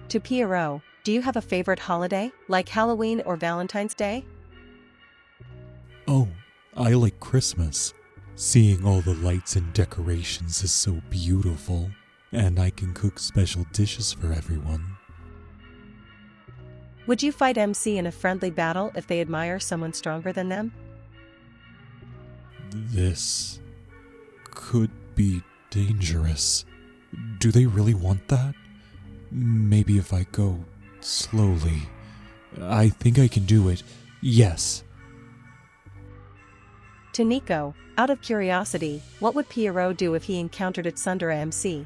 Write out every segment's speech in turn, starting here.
To Pierrot, do you have a favorite holiday, like Halloween or Valentine's Day? Oh, I like Christmas. Seeing all the lights and decorations is so beautiful, and I can cook special dishes for everyone. Would you fight MC in a friendly battle if they admire someone stronger than them? This could be dangerous. Do they really want that? Maybe if I go slowly. I think I can do it. Yes. To Nico, out of curiosity, what would Pierrot do if he encountered its Tsundere MC?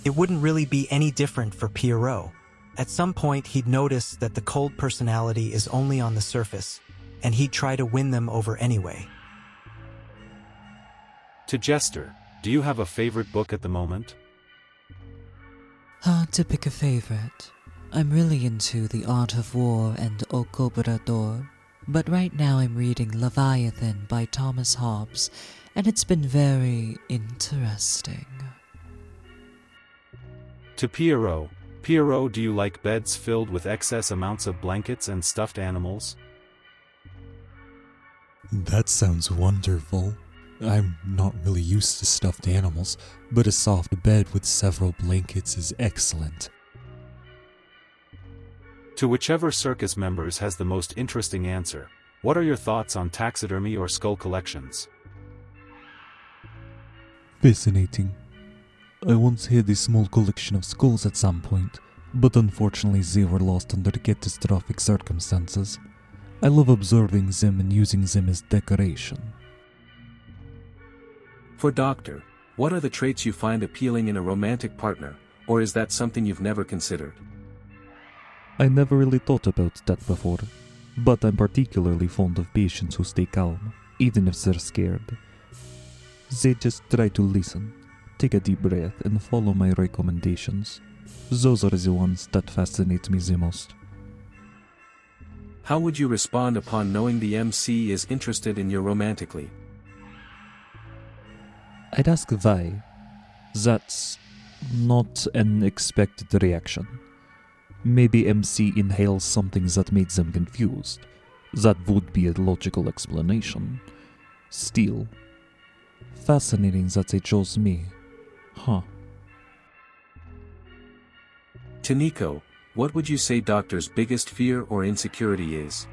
It wouldn't really be any different for Pierrot. At some point, he'd notice that the cold personality is only on the surface, and he'd try to win them over anyway. To Jester, do you have a favorite book at the moment? Hard to pick a favorite. I'm really into The Art of War and O Cobrador, but right now I'm reading Leviathan by Thomas Hobbes, and it's been very interesting. To Pierrot, Pierrot, do you like beds filled with excess amounts of blankets and stuffed animals? That sounds wonderful. I'm not really used to stuffed animals, but a soft bed with several blankets is excellent. To whichever circus members has the most interesting answer, what are your thoughts on taxidermy or skull collections? Fascinating. I once had a small collection of skulls at some point, but unfortunately they were lost under catastrophic circumstances. I love observing them and using them as decoration. For Doctor, what are the traits you find appealing in a romantic partner, or is that something you've never considered? I never really thought about that before, but I'm particularly fond of patients who stay calm, even if they're scared. They just try to listen, take a deep breath, and follow my recommendations. Those are the ones that fascinate me the most. How would you respond upon knowing the MC is interested in you romantically? I'd ask why. That's not an expected reaction. Maybe MC inhales something that made them confused. That would be a logical explanation. Still, fascinating that they chose me. Huh. To Nico, what would you say Doctor's biggest fear or insecurity is?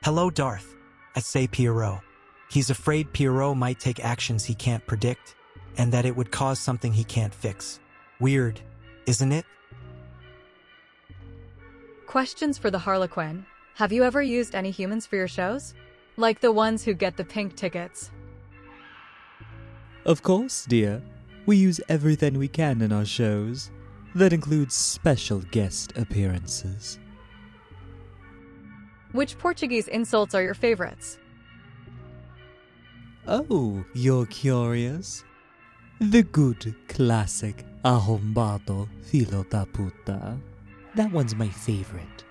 Hello, Darth. I say Pierrot. He's afraid Pierrot might take actions he can't predict, and that it would cause something he can't fix. Weird, isn't it? Questions for the Harlequin. Have you ever used any humans for your shows? Like the ones who get the pink tickets? Of course, dear. We use everything we can in our shows. That includes special guest appearances. Which Portuguese insults are your favorites? Oh, you're curious? The good classic arrombado filo da puta. That one's my favorite.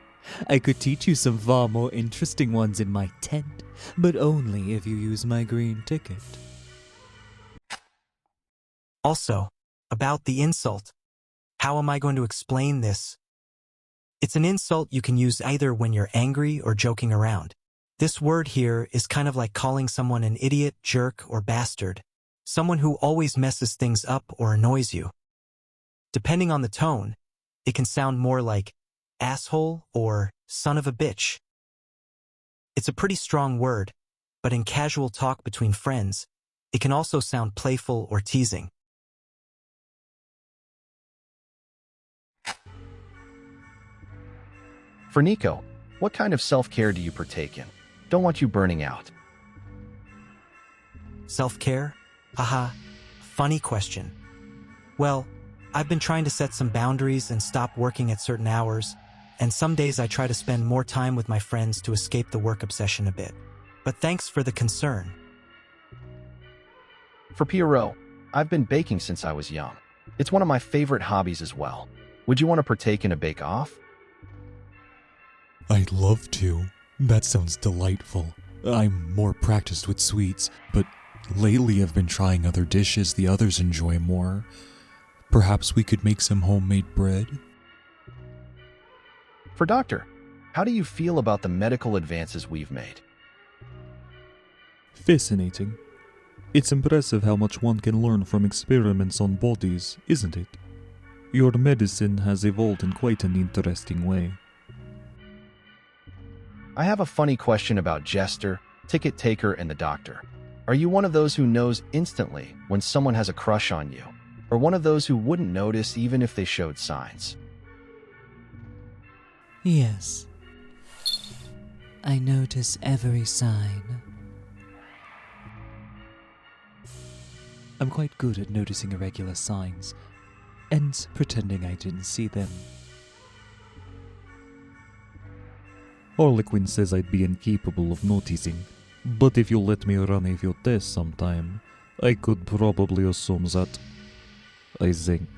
I could teach you some far more interesting ones in my tent, but only if you use my green ticket. Also, about the insult. How am I going to explain this? It's an insult you can use either when you're angry or joking around. This word here is kind of like calling someone an idiot, jerk, or bastard. Someone who always messes things up or annoys you. Depending on the tone, it can sound more like asshole or son of a bitch. It's a pretty strong word, but in casual talk between friends, it can also sound playful or teasing. For Nico, what kind of self-care do you partake in? Don't want you burning out. Self-care? Haha, funny question. Well, I've been trying to set some boundaries and stop working at certain hours, and some days I try to spend more time with my friends to escape the work obsession a bit. But thanks for the concern. For Pierrot, I've been baking since I was young. It's one of my favorite hobbies as well. Would you want to partake in a bake-off? I'd love to. That sounds delightful. I'm more practiced with sweets, but lately I've been trying other dishes the others enjoy more. Perhaps we could make some homemade bread? For Doctor, how do you feel about the medical advances we've made? Fascinating. It's impressive how much one can learn from experiments on bodies, isn't it? Your medicine has evolved in quite an interesting way. I have a funny question about Jester, Ticket Taker, and the Doctor. Are you one of those who knows instantly when someone has a crush on you, or one of those who wouldn't notice even if they showed signs? Yes. I notice every sign. I'm quite good at noticing irregular signs, and pretending I didn't see them. Harlequin says I'd be incapable of noticing, but if you let me run a few tests sometime, I could probably assume that. I think.